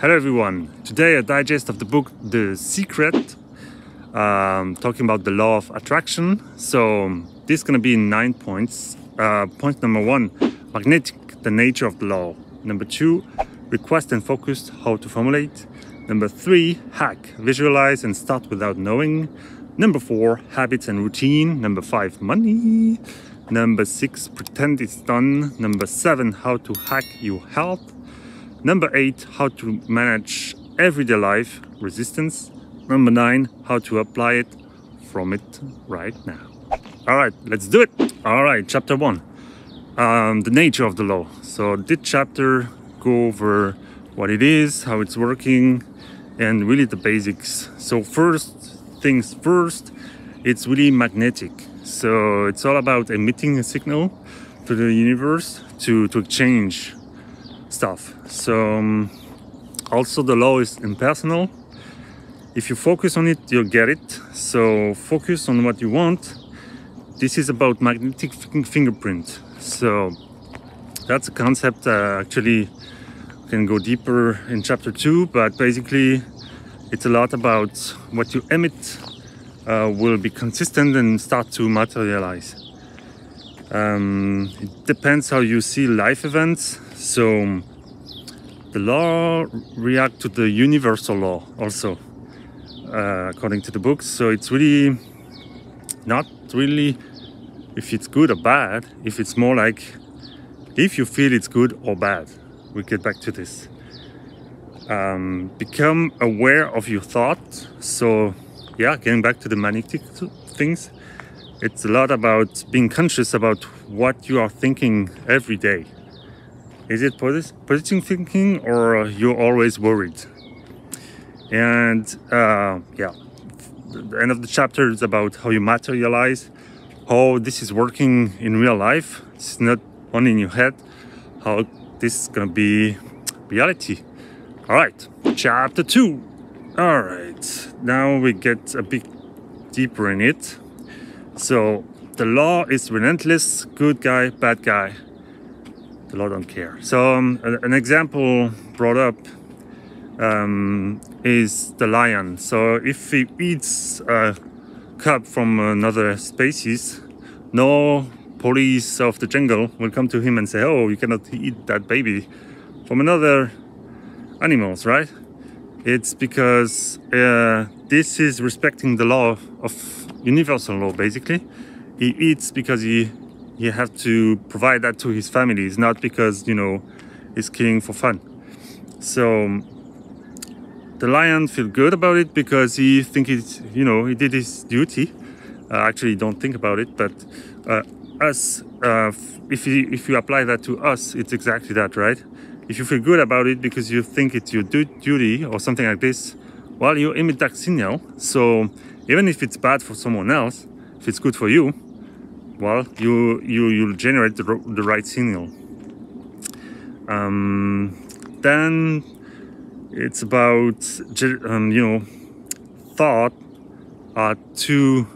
Hello everyone. Today a digest of the book The Secret, talking about the law of attraction. So this is going to be in 9 points. Point number 1, magnetic, the nature of the law. Number 2, request and focus, how to formulate. Number 3, hack, visualize and start without knowing. Number 4, habits and routine. Number 5, money. Number 6, pretend it's done. Number 7, how to hack your health. Number 8, how to manage everyday life, resistance. Number 9, how to apply it from it right now. All right, let's do it. All right, chapter 1, the nature of the law. So this chapter go over what it is, how it's working, and really the basics. So first things first, it's really magnetic. So it's all about emitting a signal to the universe to exchange stuff. So also the law is impersonal. If you focus on it, you'll get it. So focus on what you want. This is about magnetic fingerprint. So that's a concept. Actually can go deeper in chapter 2, but basically it's a lot about what you emit will be consistent and start to materialize. It depends how you see life events. So the law reacts to the universal law also, according to the books. So it's really not really if it's good or bad, if it's more like if you feel it's good or bad. We'll get back to this. Become aware of your thought. So yeah, getting back to the magnetic things, it's a lot about being conscious about what you are thinking every day. Is it positive thinking or you're always worried? And yeah, the end of the chapter is about how you materialize, how this is working in real life. It's not only in your head, how this is gonna be reality. All right, chapter 2. All right, now we get a bit deeper in it. So the law is relentless, good guy, bad guy. The law don't care. So an example brought up is the lion. So if he eats a cub from another species, no police of the jungle will come to him and say, oh, you cannot eat that baby from another animals, right? It's because this is respecting the law of universal law. Basically, he eats because he have to provide that to his family. It's not because, you know, he's killing for fun. So the lion feel good about it because he think it's, you know, he did his duty. Actually, don't think about it, but us, if you apply that to us, it's exactly that, right? If you feel good about it because you think it's your duty or something like this, well, you emit that signal. So even if it's bad for someone else, if it's good for you, well, you'll generate the right signal. Then it's about you know, thought are too.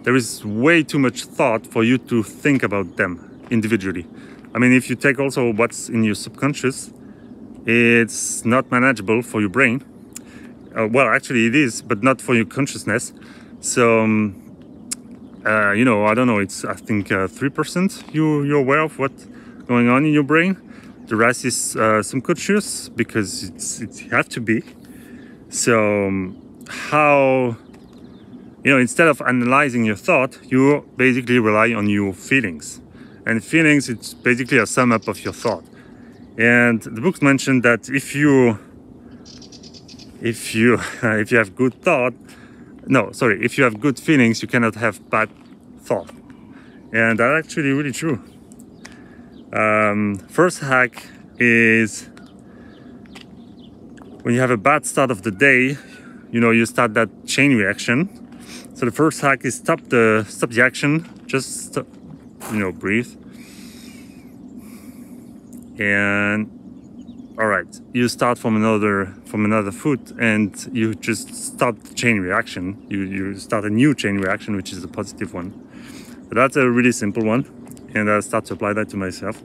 There is way too much thought for you to think about them individually. I mean, if you take also what's in your subconscious, it's not manageable for your brain. Well, actually it is, but not for your consciousness. So, you know, I don't know, it's, I think 3% you're aware of what's going on in your brain. The rest is subconscious, because it's have to be. So, how, you know, instead of analyzing your thought, you basically rely on your feelings. And feelings, it's basically a sum up of your thought. And the books mentioned that if you have good thought, if you have good feelings, you cannot have bad thought. And that's actually really true. First hack is when you have a bad start of the day, you know, you start that chain reaction. So the first hack is stop the action, just stop, you know, breathe. And all right, you start from another foot, and you just stop the chain reaction. You start a new chain reaction, which is a positive one. So that's a really simple one, and I start to apply that to myself.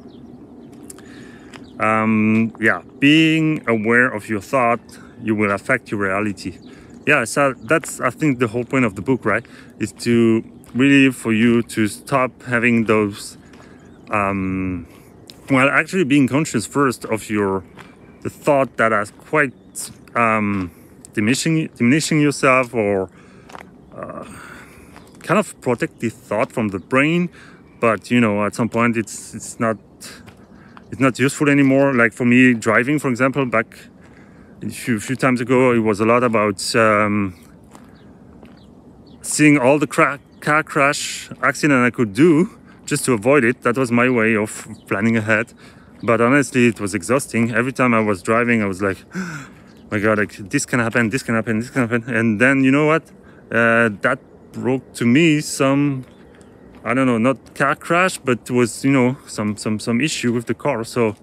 Yeah, being aware of your thought, you will affect your reality. Yeah, so that's, I think, the whole point of the book, right? Is to really for you to stop having those, well, actually being conscious first of the thought that are quite diminishing yourself, or kind of protect the thought from the brain. But you know, at some point it's not useful anymore. Like for me, driving, for example, back a few times ago, it was a lot about seeing all the car crash accident I could do just to avoid it. That was my way of planning ahead. But honestly, it was exhausting. Every time I was driving, I was like, oh my God, like, this can happen, this can happen, this can happen. And then, you know what? That brought to me some, I don't know, not car crash, but it was, you know, some issue with the car. So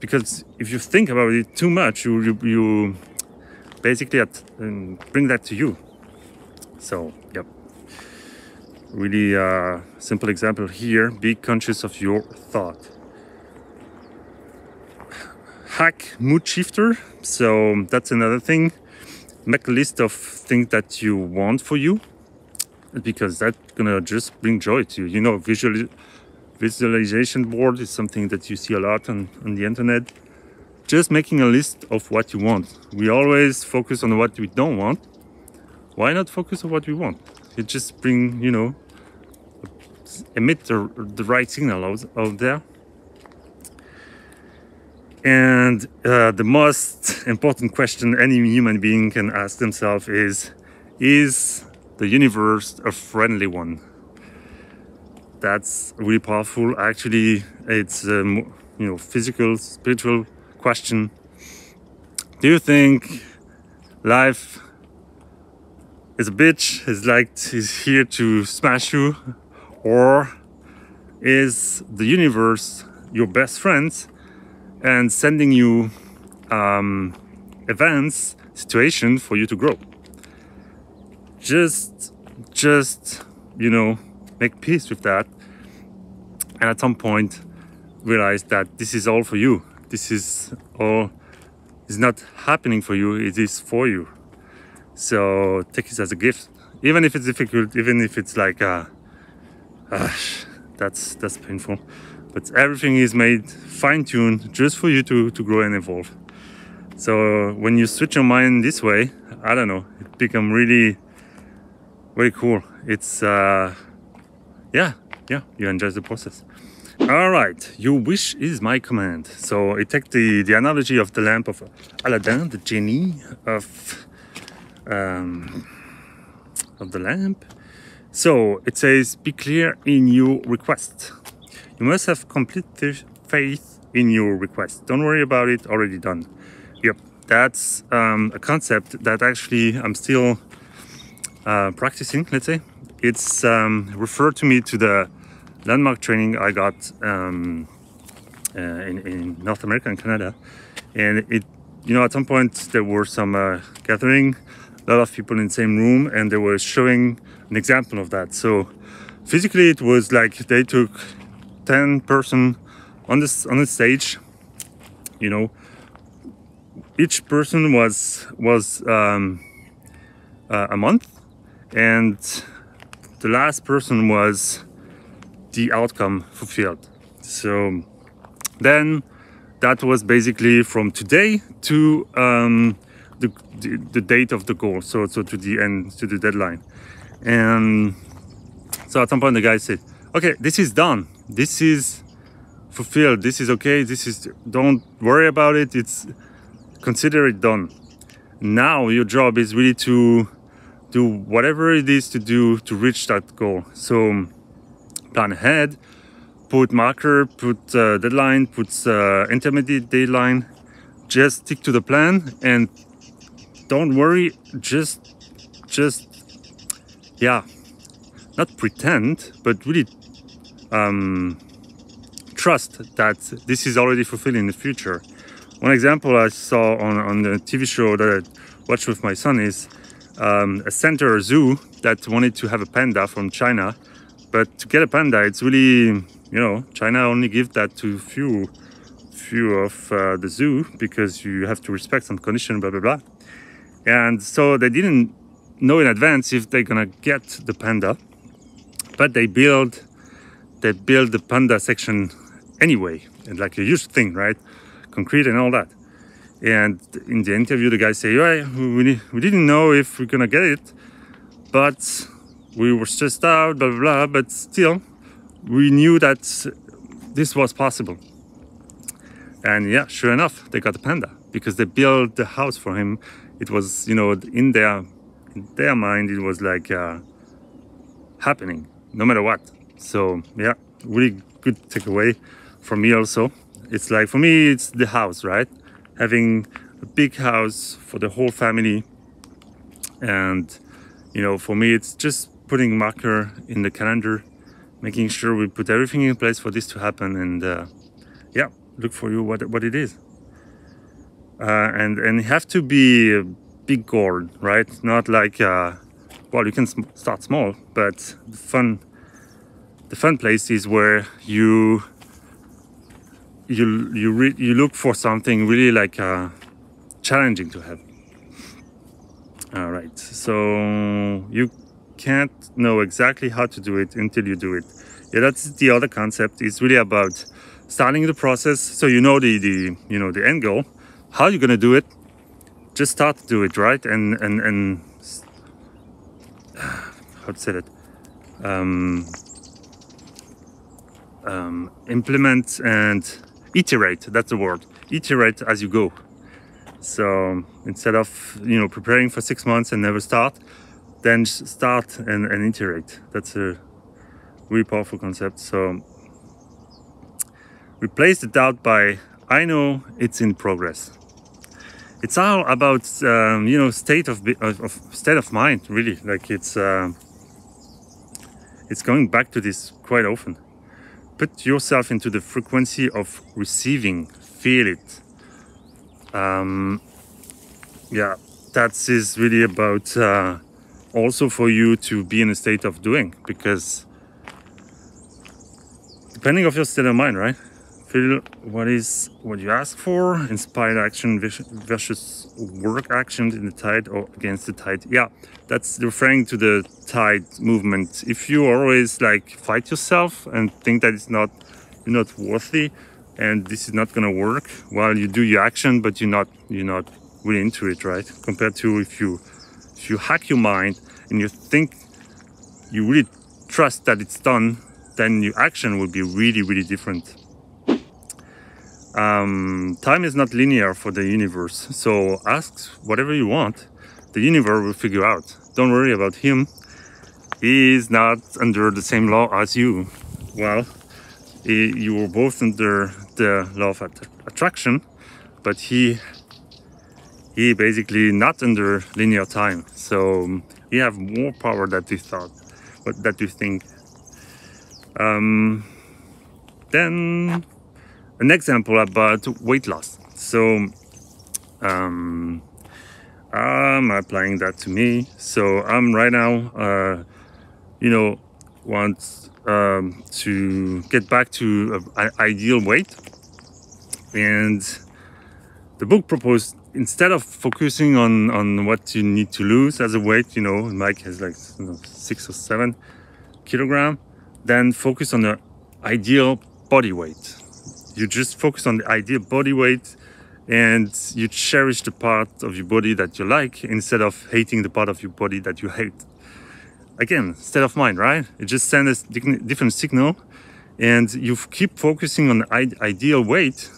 because if you think about it too much, you basically bring that to you. So, yep. Really simple example here. Be conscious of your thought. Hack mood shifter. So that's another thing. Make a list of things that you want for you, because that's gonna just bring joy to you. You know, visualization board is something that you see a lot on the internet. Just making a list of what you want. We always focus on what we don't want. Why not focus on what we want? It just bring, you know, emit the right signal out there. And the most important question any human being can ask themselves is the universe a friendly one? That's really powerful. Actually, it's you know, physical, spiritual question. Do you think life is a bitch, is here to smash you, or is the universe your best friend and sending you events, situation for you to grow? Just you know, make peace with that, and at some point realize that this is all for you. This is all is not happening for you, it is for you. So take it as a gift, even if it's difficult, even if it's like that's painful, but everything is made fine-tuned just for you to grow and evolve. So when you switch your mind this way, I don't know, it becomes really very cool. It's yeah, you enjoy the process. All right, your wish is my command. So it takes the analogy of the lamp of Aladdin, the genie of the lamp. So it says, be clear in your request. You must have complete faith in your request. Don't worry about it, already done. Yep, that's a concept that actually I'm still practicing, let's say. It's referred to me to the landmark training I got in North America and Canada. And it, you know, at some point there were some gathering, a lot of people in the same room, and they were showing an example of that. So physically it was like they took 10 person on the stage, you know, each person was a month, and the last person was the outcome fulfilled. So then that was basically from today to the date of the goal, so to the end, to the deadline. And so at some point the guy said, okay, this is done, this is fulfilled, this is okay, this is, don't worry about it, it's, consider it done. Now your job is really to do whatever it is to do to reach that goal. So plan ahead, put marker, put deadline, put intermediate deadline. Just stick to the plan and don't worry. Just yeah, not pretend, but really trust that this is already fulfilled in the future. One example I saw on the TV show that I watched with my son is a center or zoo that wanted to have a panda from China. But to get a panda, it's really, you know, China only gives that to few view of the zoo because you have to respect some condition, blah blah blah. And so they didn't know in advance if they're gonna get the panda, but they build the panda section anyway, and like a huge thing, right? Concrete and all that. And in the interview, the guy say, "Yeah, we didn't know if we're gonna get it, but we were stressed out, blah blah blah. But still, we knew that this was possible." And yeah, sure enough, they got the panda because they built the house for him. It was, you know, in their mind, it was like happening, no matter what. So yeah, really good takeaway from me also. It's like, for me, it's the house, right? Having a big house for the whole family. And, you know, for me, it's just putting marker in the calendar, making sure we put everything in place for this to happen. And yeah, look for you what it is. And it have to be a big goal, right? Not like, well, you can start small, but the fun place is where you look for something really like challenging to have. All right, so you can't know exactly how to do it until you do it. Yeah, that's the other concept. It's really about starting the process, so you know the end goal. How you're gonna do it? Just start to do it, right? And how to say that? Implement and iterate. That's the word. Iterate as you go. So instead of, you know, preparing for 6 months and never start, then start and iterate. That's a really powerful concept. So replace the doubt by "I know it's in progress." It's all about you know, state of mind, really. Like it's going back to this quite often. Put yourself into the frequency of receiving, feel it. Yeah, that is really about also for you to be in a state of doing, because depending of your state of mind, right? Feel what you ask for, inspired action versus work action in the tide or against the tide. Yeah, that's referring to the tide movement. If you always like fight yourself and think that you're not worthy and this is not gonna work, while you do your action, but you're not really into it, right? Compared to if you hack your mind and you think you really trust that it's done, then your action will be really, really different. Time is not linear for the universe, so ask whatever you want. The universe will figure out. Don't worry about him. He is not under the same law as you. Well, you were both under the law of attraction, but he basically not under linear time. So he have more power that you thought, but that you think. Then an example about weight loss. So I'm applying that to me. So I'm right now, you know, want to get back to an ideal weight. And the book proposed, instead of focusing on what you need to lose as a weight, you know, Mike has like 6 or 7 kilograms, then focus on the ideal body weight. You just focus on the ideal body weight and you cherish the part of your body that you like instead of hating the part of your body that you hate. Again, state of mind, right? It just sends a different signal and you keep focusing on the ideal weight,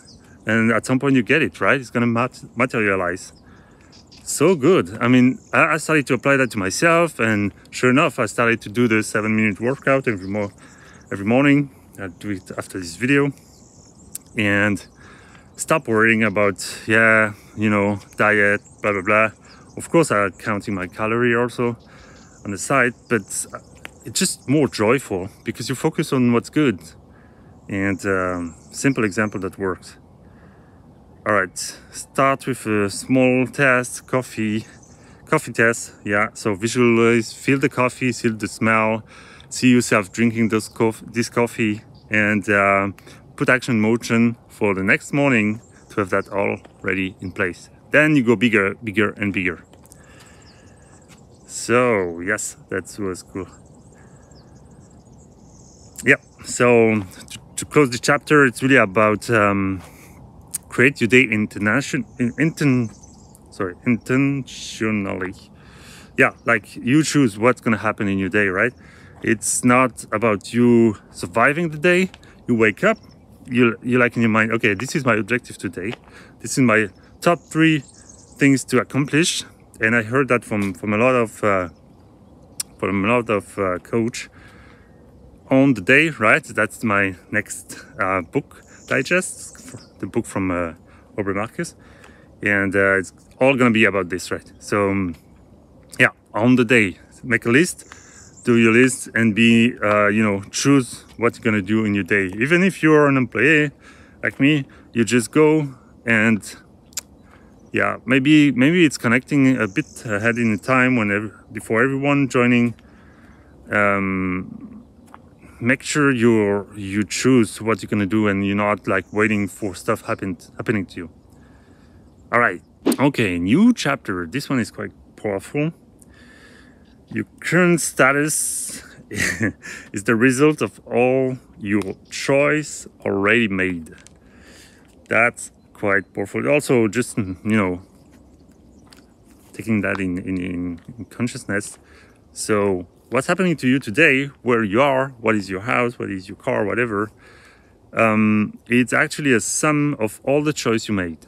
and at some point you get it, right? It's gonna materialize. So good. I mean, I started to apply that to myself, and sure enough, I started to do the 7-minute workout every morning. I do it after this video. And stop worrying about, yeah, you know, diet, blah blah blah. Of course, I'm counting my calorie also on the side, but it's just more joyful because you focus on what's good. And simple example that works. All right, start with a small test, coffee test. Yeah, so visualize, feel the coffee, feel the smell, see yourself drinking this coffee, and put action in motion for the next morning to have that already in place. Then you go bigger, bigger and bigger. So yes, that was cool. Yeah, so to close the chapter, it's really about create your day intentionally. Yeah, like you choose what's gonna happen in your day, right? It's not about you surviving the day. You wake up, you like in your mind, okay, this is my objective today. This is my top 3 things to accomplish. And I heard that from a lot of coach on the day, right? That's my next book digest, the book from Aubrey Marcus, and it's all gonna be about this, right? So yeah, on the day, make a list, do your list, and be choose what you're gonna do in your day. Even if you're an employee like me, you just go and yeah, maybe it's connecting a bit ahead in the time before everyone joining. Make sure you choose what you're gonna do, and you're not like waiting for stuff happening to you. All right, okay, new chapter. This one is quite powerful. Your current status is the result of all your choice already made. That's quite powerful. Also, just taking that in consciousness. So what's happening to you today, where you are, what is your house, what is your car, whatever, it's actually a sum of all the choice you made.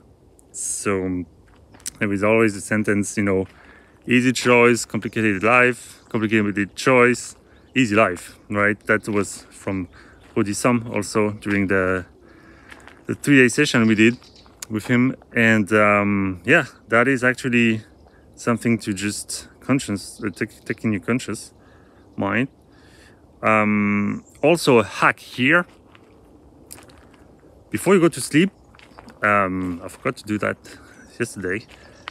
So there is always a sentence, easy choice, complicated life, complicated choice, easy life, right? That was from Odysseum also during the 3-day session we did with him. And yeah, that is actually something to just take in your conscious mind. Also a hack here, before you go to sleep, I forgot to do that yesterday,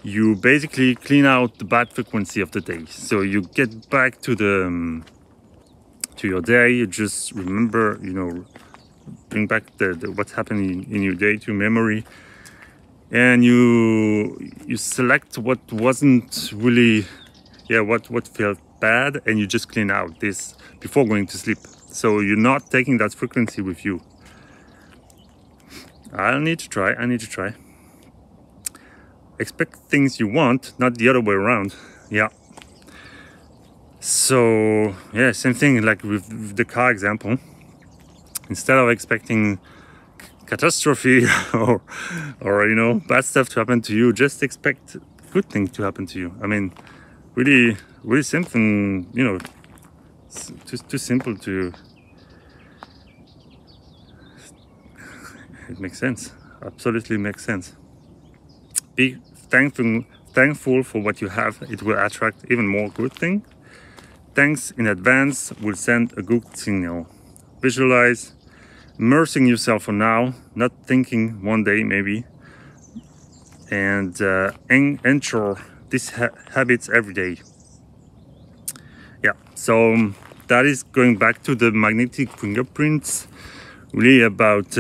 you basically clean out the bad frequency of the day. So you get back to your day, you just remember, bring back what's happening in your day to memory, and you select what wasn't really, what felt bad, and you just clean out this before going to sleep. So you're not taking that frequency with you. I need to try. Expect things you want, not the other way around. Yeah. So yeah, same thing like with the car example. Instead of expecting catastrophe or bad stuff to happen to you, just expect good things to happen to you. I mean, really simple, too simple to. It makes sense. Absolutely makes sense. Be thankful for what you have. It will attract even more good things. Thanks in advance will send a good signal. Visualize immersing yourself for now, not thinking one day maybe, and ensure these habits every day. Yeah, so that is going back to the magnetic fingerprints, really about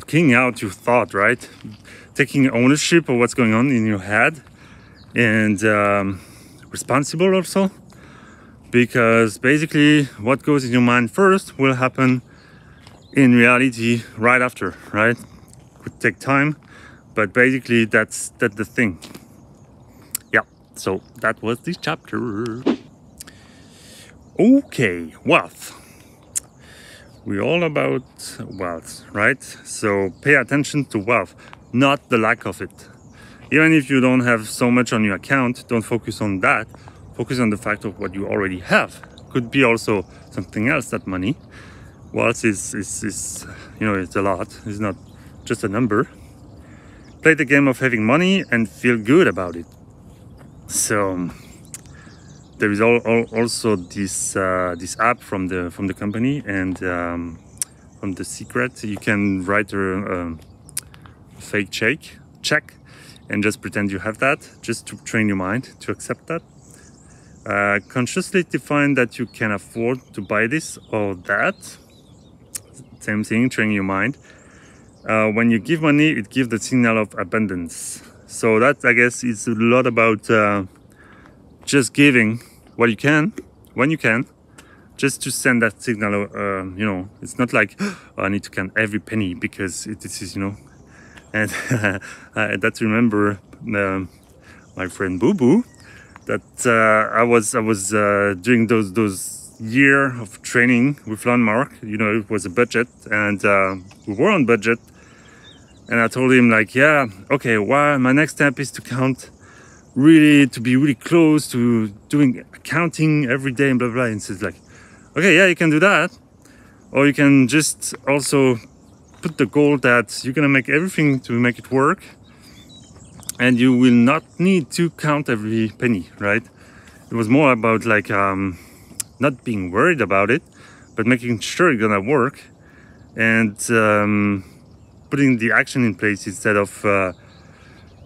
cleaning out your thought, right? Taking ownership of what's going on in your head, and responsible also, because basically what goes in your mind first will happen in reality right after, right? Could take time, but basically that's the thing. Yeah, so that was this chapter. Okay, wealth. We're all about wealth, right? So pay attention to wealth, not the lack of it. Even if you don't have so much on your account, don't focus on that. Focus on the fact of what you already have. Could be also something else, that money. Wealth is it's a lot. It's not just a number. Play the game of having money and feel good about it. So there is also this app from the company, and from The Secret, you can write a fake check and just pretend you have that, just to train your mind to accept that. Consciously define that you can afford to buy this or that. Same thing, training your mind. When you give money, it gives the signal of abundance. So that, I guess, is a lot about just giving what you can, when you can, just to send that signal. You know, it's not like, oh, I need to count every penny because this is, you know. And that's remember my friend Boo Boo, that I was doing those year of training with Landmark. You know, it was a budget, and we were on budget. And I told him, like, yeah, okay, well, my next step is to count, really, to be really close to doing accounting every day and blah blah. And he's like, okay, yeah, you can do that, or you can just also put the goal that you're gonna make everything to make it work, and you will not need to count every penny, right? It was more about like not being worried about it, but making sure it's gonna work, and putting the action in place instead of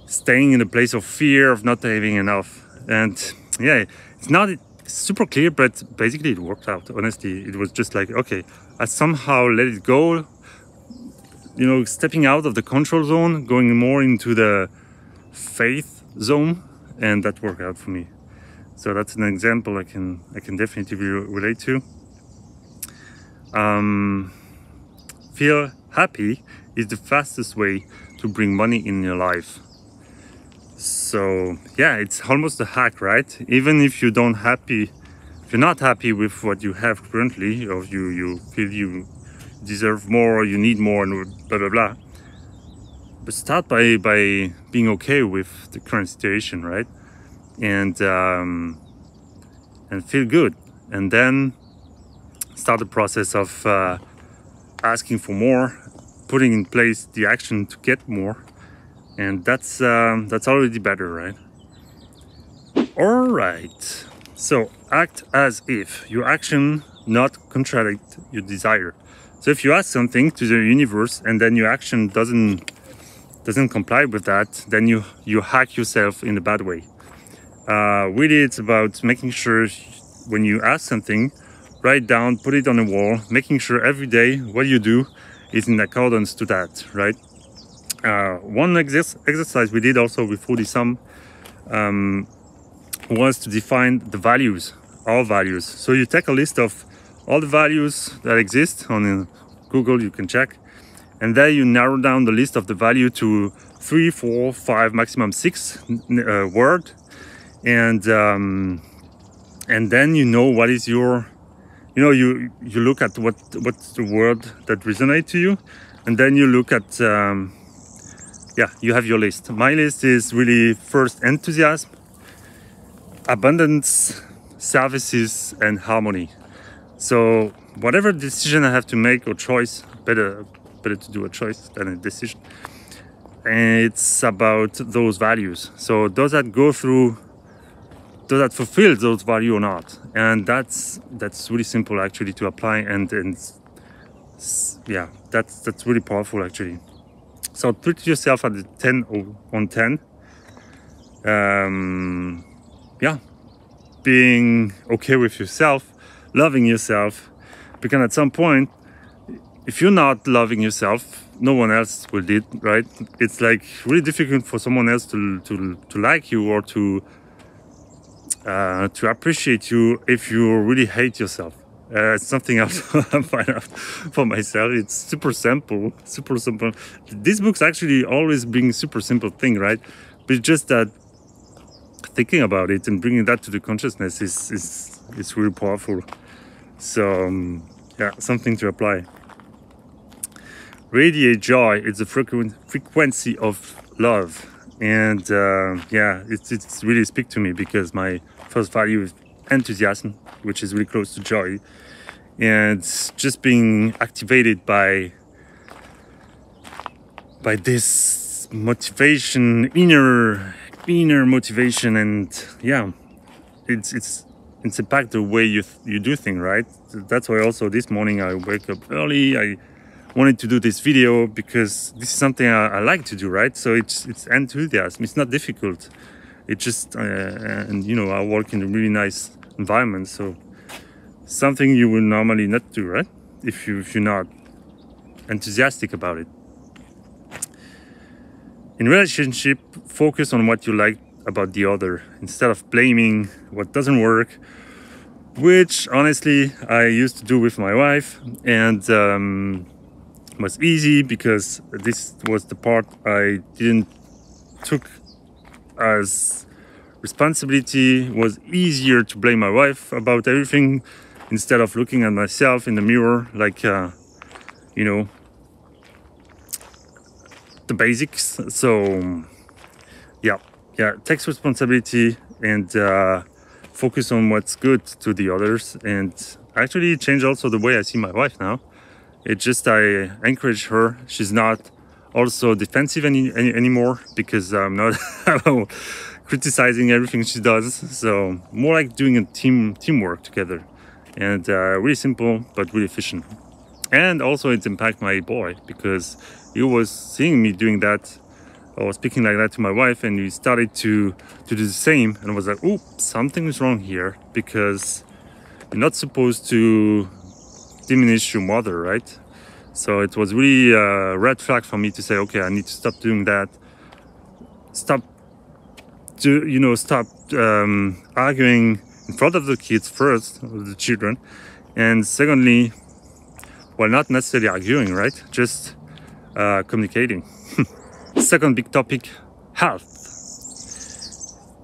staying in a place of fear of not having enough. And yeah, it's not super clear, but basically it worked out. Honestly, it was just like, okay, I somehow let it go, you know, stepping out of the control zone, going more into the faith zone, and that worked out for me. So that's an example I can definitely relate to. Feel happy is the fastest way to bring money in your life. So yeah, it's almost a hack, right? Even if you don't happy, if you're not happy with what you have currently, or you feel you deserve more, or you need more, and blah blah blah. But start by being okay with the current situation, right? And feel good, and then start the process of asking for more, putting in place the action to get more, and that's already better, right? All right, so act as if your action not contradict your desire. So if you ask something to the universe and then your action doesn't comply with that, then you hack yourself in a bad way. Really, it's about making sure when you ask something, write down, put it on the wall, making sure every day what you do is in accordance to that, right? One exercise we did also with Sum was to define the values, our values. So you take a list of all the values that exist on Google, you can check, and there you narrow down the list of the value to 3, 4, 5, maximum 6 word, and then you know what is your, you know, you look at what's the word that resonates to you, and then you look at yeah, you have your list. My list is really first enthusiasm, abundance, services, and harmony. So whatever decision I have to make, or choice, better to do a choice than a decision, and it's about those values. So does that go through, does that fulfill those values or not? And that's really simple actually to apply, and yeah, that's really powerful actually. So treat yourself at the 10 on 10. Yeah, being okay with yourself, loving yourself, because at some point, if you're not loving yourself, no one else will do, right? It's like really difficult for someone else to like you, or to appreciate you if you really hate yourself. It's something else I find out for myself. It's super simple. This book's actually always being super simple thing, right? But it's just that thinking about it and bringing that to the consciousness is really powerful. So yeah, something to apply. Radiate joy is the frequency of love, and yeah, it's really speak to me, because my first value is enthusiasm, which is really close to joy, and just being activated by this motivation, inner motivation, and yeah, it's impact the way you do things, right? That's why also this morning I wake up early. I wanted to do this video because this is something I like to do, right? So it's enthusiasm. It's not difficult. It just and you know, I work in a really nice environment, so something you will normally not do, right? If you're not enthusiastic about it. In relationship, focus on what you like about the other instead of blaming what doesn't work, which honestly I used to do with my wife, and was easy because this was the part I didn't took as responsibility. It was easier to blame my wife about everything instead of looking at myself in the mirror, like you know, the basics. So yeah, takes responsibility and focus on what's good to the others, and actually change also the way I see my wife now. It's just I encourage her. She's not also defensive anymore because I'm not criticizing everything she does. So more like doing a teamwork together, and really simple but really efficient. And also it's impact my boy because he was seeing me doing that or speaking like that to my wife, and we started to do the same, and I was like, "Ooh, something is wrong here," because you're not supposed to diminish your mother, right? So it was really a red flag for me to say, okay, I need to stop doing that. Stop arguing in front of the kids first, of the children, and secondly, well, not necessarily arguing, right? Just communicating. Second big topic, health.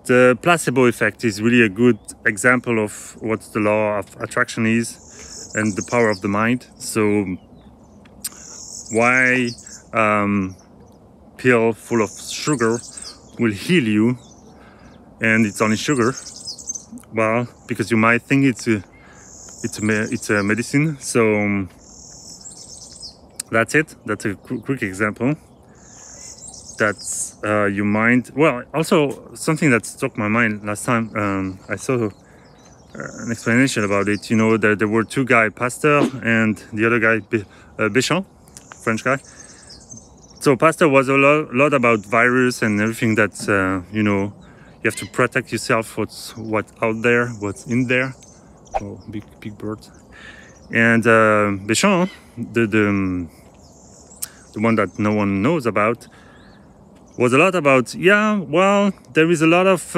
The placebo effect is really a good example of what the law of attraction is and the power of the mind. So why pill full of sugar will heal you and it's only sugar? Well, because you might think it's a medicine. So that's it. That's a quick example. That's your mind. Well, also something that struck my mind last time I saw an explanation about it. You know, there were two guys, Pasteur and the other guy, Béchamp, French guy. So Pasteur was a lot about virus and everything that, you know, you have to protect yourself what's out there, what's in there. Oh, big bird. And Béchamp, the one that no one knows about, was a lot about, yeah, well, there is a lot of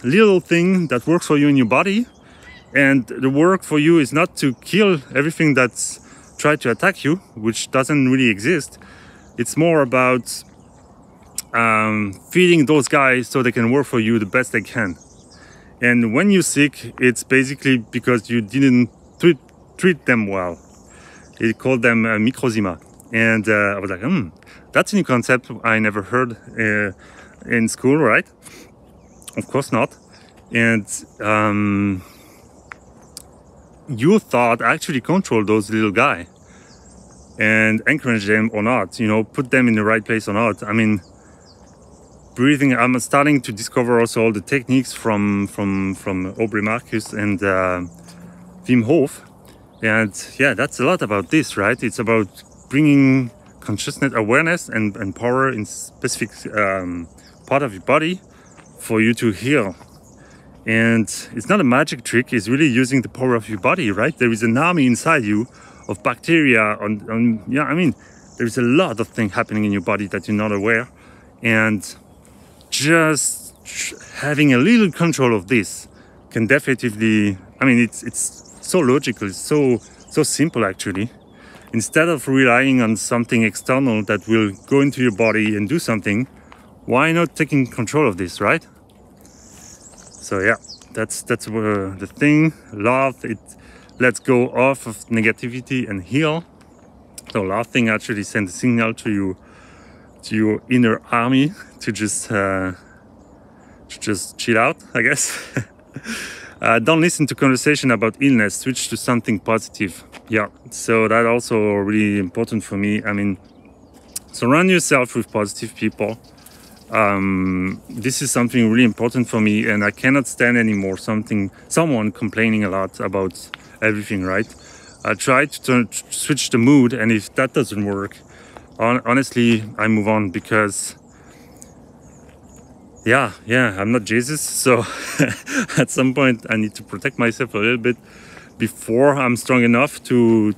little thing that works for you in your body, and the work for you is not to kill everything that's tried to attack you, which doesn't really exist. It's more about feeding those guys so they can work for you the best they can. And when you're sick, it's basically because you didn't treat them well. He called them microzima. And I was like, that's a new concept I never heard in school, right? Of course not. And your thought actually control those little guys and encourage them or not, you know, put them in the right place or not. I mean, breathing, I'm starting to discover also all the techniques from Aubrey Marcus and Wim Hof. And yeah, that's a lot about this, right? It's about bringing consciousness, awareness and power in specific part of your body for you to heal. And it's not a magic trick, it's really using the power of your body, right? There is an army inside you of bacteria. Yeah, I mean, there's a lot of things happening in your body that you're not aware. And just having a little control of this can definitely, I mean, it's so logical, it's so simple actually. Instead of relying on something external that will go into your body and do something, why not taking control of this, right? So yeah, that's the thing. Love, it lets go off of negativity and heal. So laughing actually sends a signal to your inner army to just chill out, I guess. Don't listen to conversation about illness, switch to something positive. Yeah, so that also really important for me. I mean, surround yourself with positive people. This is something really important for me, and I cannot stand anymore someone complaining a lot about everything, right? I try to switch the mood, and if that doesn't work, honestly, I move on, because yeah, I'm not Jesus, so at some point I need to protect myself a little bit before I'm strong enough to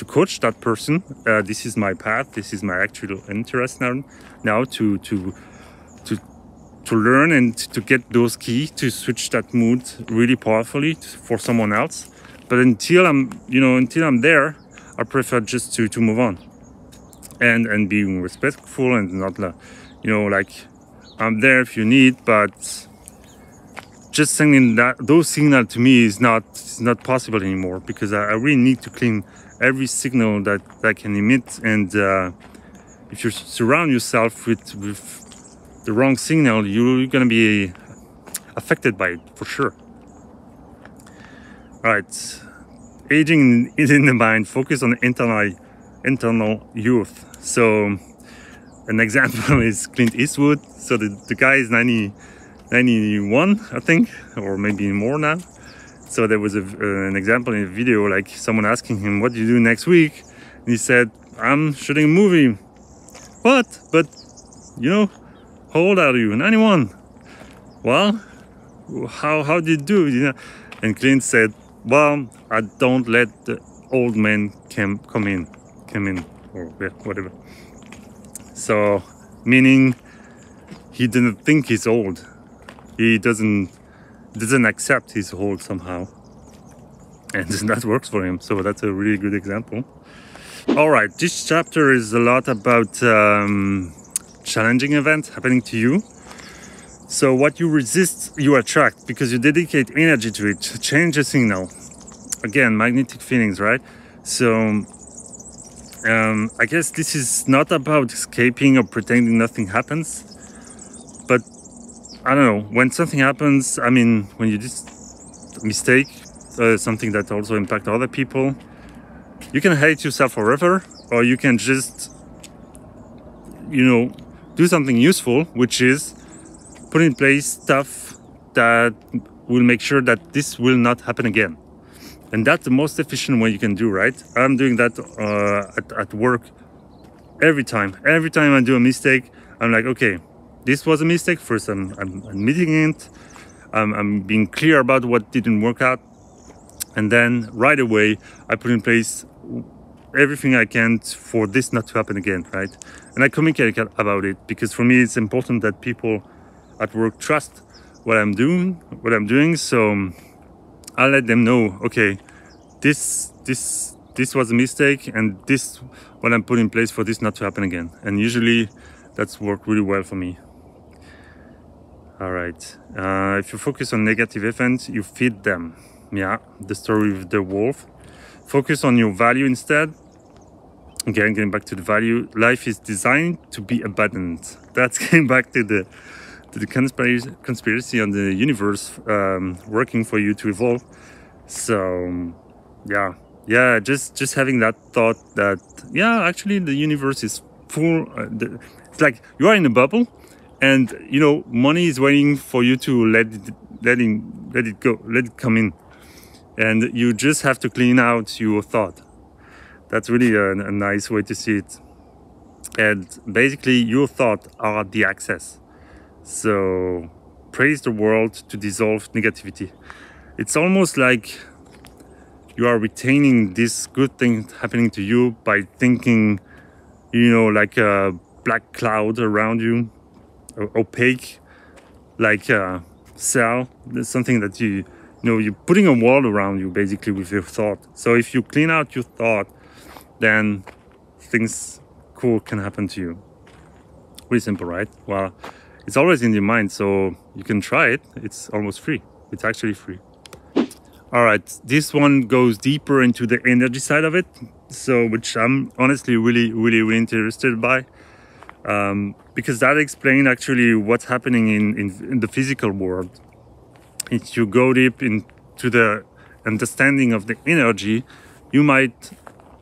to coach that person. This is my path. This is my actual interest now to learn and to get those keys to switch that mood really powerfully for someone else. But until I'm there, I prefer just to move on and being respectful and not like I'm there if you need, but just sending those signals to me is not possible anymore, because I really need to clean every signal that I can emit. And if you surround yourself with the wrong signal, you're gonna be affected by it for sure. All right, aging is in the mind. Focus on internal youth. So an example is Clint Eastwood. So the guy is 91, I think, or maybe more now. So there was an example in a video, like someone asking him, what do you do next week? And he said, I'm shooting a movie. What? But how old are you? 91. Well, how did you do? And Clint said, well, I don't let the old men come in, or whatever. So, meaning he didn't think he's old. He doesn't accept he's old somehow, and that works for him. So that's a really good example. All right, this chapter is a lot about challenging events happening to you. So what you resist, you attract, because you dedicate energy to it. Change the signal. Again, magnetic feelings, right? So I guess this is not about escaping or pretending nothing happens, but I don't know, when something happens, I mean, when you just mistake, something that also impacts other people, you can hate yourself forever, or you can just, do something useful, which is put in place stuff that will make sure that this will not happen again. And that's the most efficient way you can do, right? I'm doing that at work every time. Every time I do a mistake, I'm like, okay, this was a mistake. First, I'm admitting it. I'm being clear about what didn't work out. And then right away, I put in place everything I can for this not to happen again, right? And I communicate about it, because for me, it's important that people at work trust what I'm doing. So I'll let them know, okay, this was a mistake, and this what I'm putting in place for this not to happen again. And usually that's worked really well for me. All right, if you focus on negative events, you feed them. Yeah, the story of the wolf. Focus on your value instead. Again, getting back to the value, life is designed to be abundant. That's getting back to the conspiracy on the universe working for you to evolve. So yeah, just having that thought that actually the universe is full. It's like you are in a bubble, and money is waiting for you to let it come in, and you just have to clean out your thought. That's really a nice way to see it. And basically, your thoughts are the access. So praise the world to dissolve negativity. It's almost like you are retaining this good thing happening to you by thinking, like a black cloud around you, opaque, like a cell. There's something that you're putting a wall around you basically with your thought. So if you clean out your thought, then things cool can happen to you. Really simple, right? Well, it's always in your mind, so you can try it. It's almost free. It's actually free. All right, this one goes deeper into the energy side of it, so which I'm honestly really interested by, because that explains actually what's happening in the physical world. If you go deep into the understanding of the energy, you might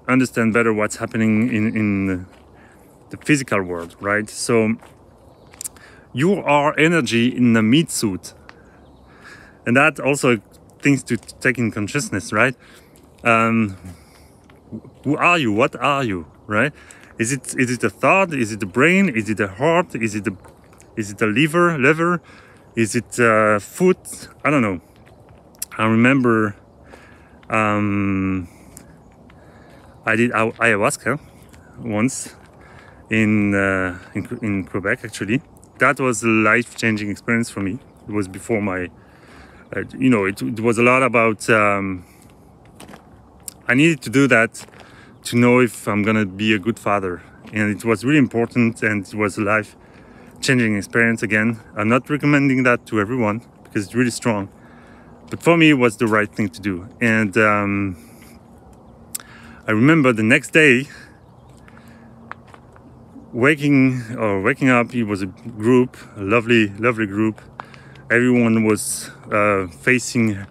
understand better what's happening in the physical world, right? So you are energy in a meat suit, and that also things to take in consciousness, right? Who are you? What are you, right? Is it a thought? Is it the brain? Is it the heart? Is it the liver? Is it foot? I don't know. I remember I did ayahuasca once in Quebec, actually. That was a life-changing experience for me. It was before my, it was a lot about, I needed to do that to know if I'm gonna be a good father. And it was really important, and it was a life-changing experience again. I'm not recommending that to everyone because it's really strong. But for me, it was the right thing to do. And I remember the next day, waking up, it was a group, a lovely group. Everyone was facing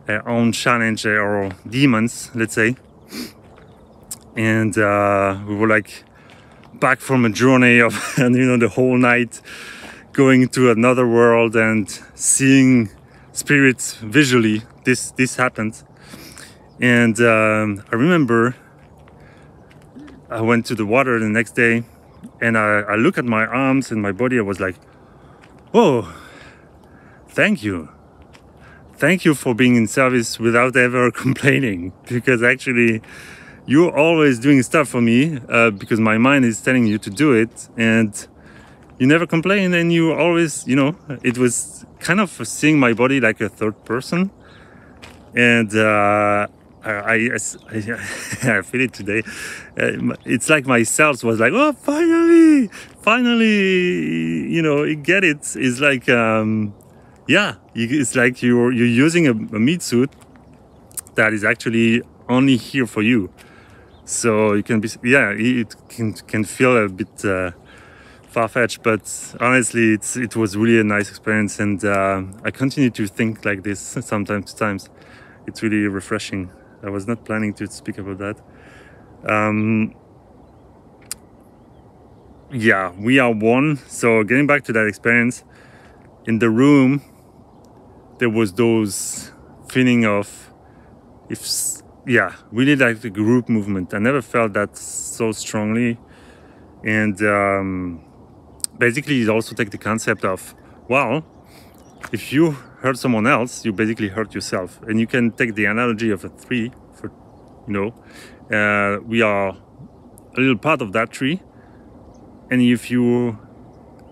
their own challenge or demons, let's say. And we were like back from a journey of, the whole night going to another world and seeing spirits visually. This happened. And I remember I went to the water the next day, and I look at my arms and my body. I was like, oh, thank you for being in service without ever complaining, because actually you're always doing stuff for me, because my mind is telling you to do it, and you never complain, and you always, it was kind of seeing my body like a third person. And I feel it today. It's like my cells was like, oh, finally, you get it. It's like, it's like you're using a meat suit that is actually only here for you. So you can be, it can feel a bit far-fetched, but honestly, it was really a nice experience, and I continue to think like this sometimes. It's really refreshing. I was not planning to speak about that. We are one. So getting back to that experience, in the room, there was those feeling of, really like the group movement. I never felt that so strongly. And basically, you also take the concept of, well, if you hurt someone else, you basically hurt yourself. And you can take the analogy of a tree. We are a little part of that tree, and if you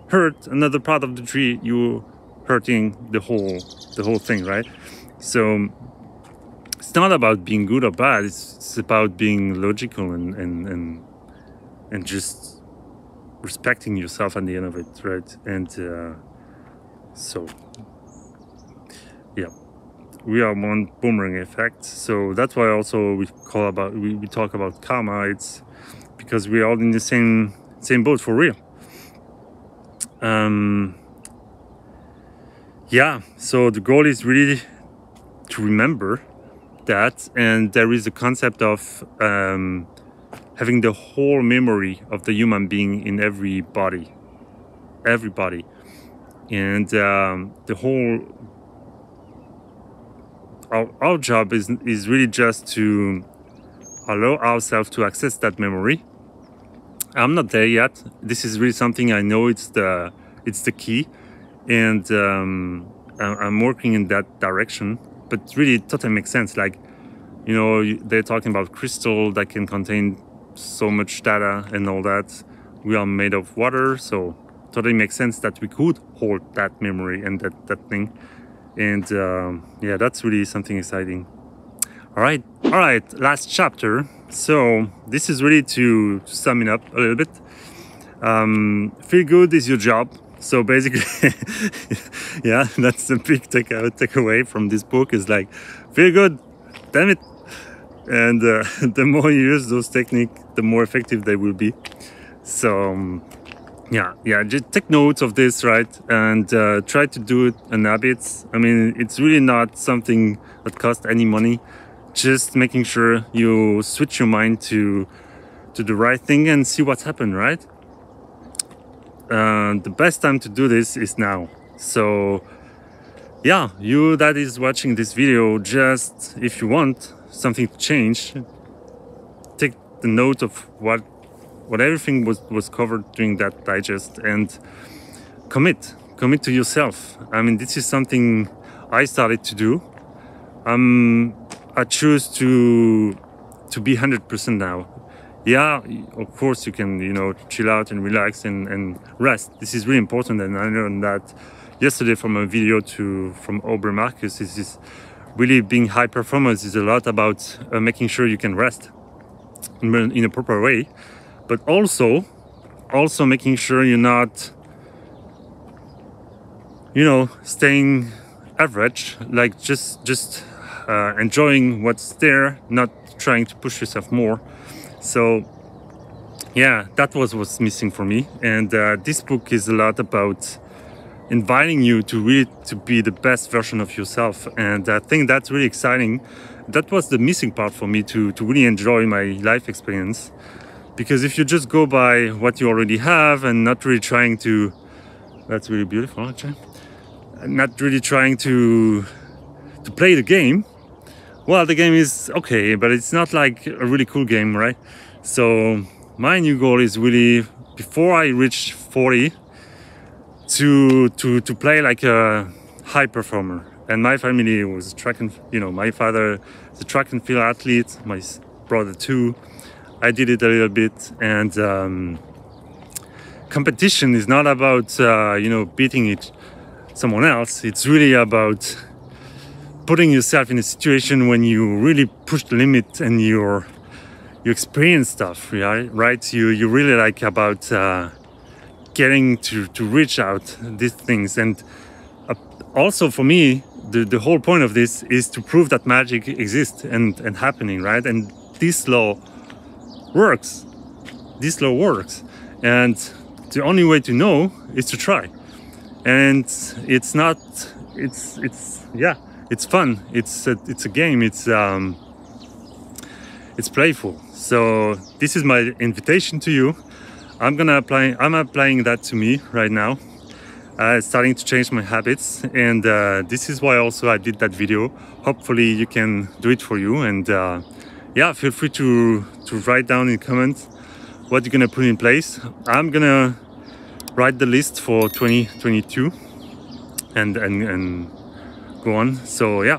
hurt another part of the tree, you're hurting the whole thing, right? So it's not about being good or bad. It's about being logical and just respecting yourself at the end of it, right? And we are one boomerang effect. So that's why also we talk about karma. It's because we're all in the same boat for real. So the goal is really to remember that, and there is a concept of having the whole memory of the human being in everybody, and the whole. Our job is really just to allow ourselves to access that memory. I'm not there yet. This is really something I know it's the key, and I'm working in that direction. But really, it totally makes sense. Like, they're talking about crystal that can contain so much data and all that. We are made of water, so totally makes sense that we could hold that memory and that thing. And that's really something exciting. All right, last chapter. So this is really to sum it up a little bit. Feel good is your job. So basically, that's the big takeaway from this book, is like, feel good, damn it. And the more you use those techniques, the more effective they will be. So just take notes of this, right? And try to do it in habits. I mean, it's really not something that costs any money. Just making sure you switch your mind to the right thing and see what's happened, right? The best time to do this is now. So you that is watching this video, just if you want something to change, take the note of what everything was covered during that digest, and commit to yourself. I mean, this is something I started to do. I choose to to be 100% now. Yeah, of course you can, you know, chill out and relax and rest. This is really important, and I learned that yesterday from a video from Ober Marcus. This is really being high performance is a lot about making sure you can rest in a proper way, but also making sure you're not, you know, staying average, like just enjoying what's there, not trying to push yourself more. So yeah, that was what's missing for me. And this book is a lot about inviting you to really to be the best version of yourself, and I think that's really exciting. That was the missing part for me to really enjoy my life experience, because if you just go by what you already have and not really trying to, that's really beautiful actually, not really trying to play the game, well, the game is okay, but it's not like a really cool game, right? So my new goal is really, before I reach 40, to play like a high performer. And my family was my father is a track and field athlete, my brother too. I did it a little bit, and competition is not about beating someone else. It's really about putting yourself in a situation when you really push the limit and you experience stuff, right? You really like about getting to reach out these things. And also for me, the whole point of this is to prove that magic exists and happening, right? And this law works. And the only way to know is to try. And it's fun. It's a game. It's playful. So this is my invitation to you. I'm applying that to me right now. Starting to change my habits, and this is why also I did that video. Hopefully you can do it for you, and yeah, feel free to write down in comments what you're gonna put in place. I'm gonna write the list for 2022 and go on. So yeah,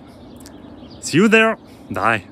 see you there. Bye.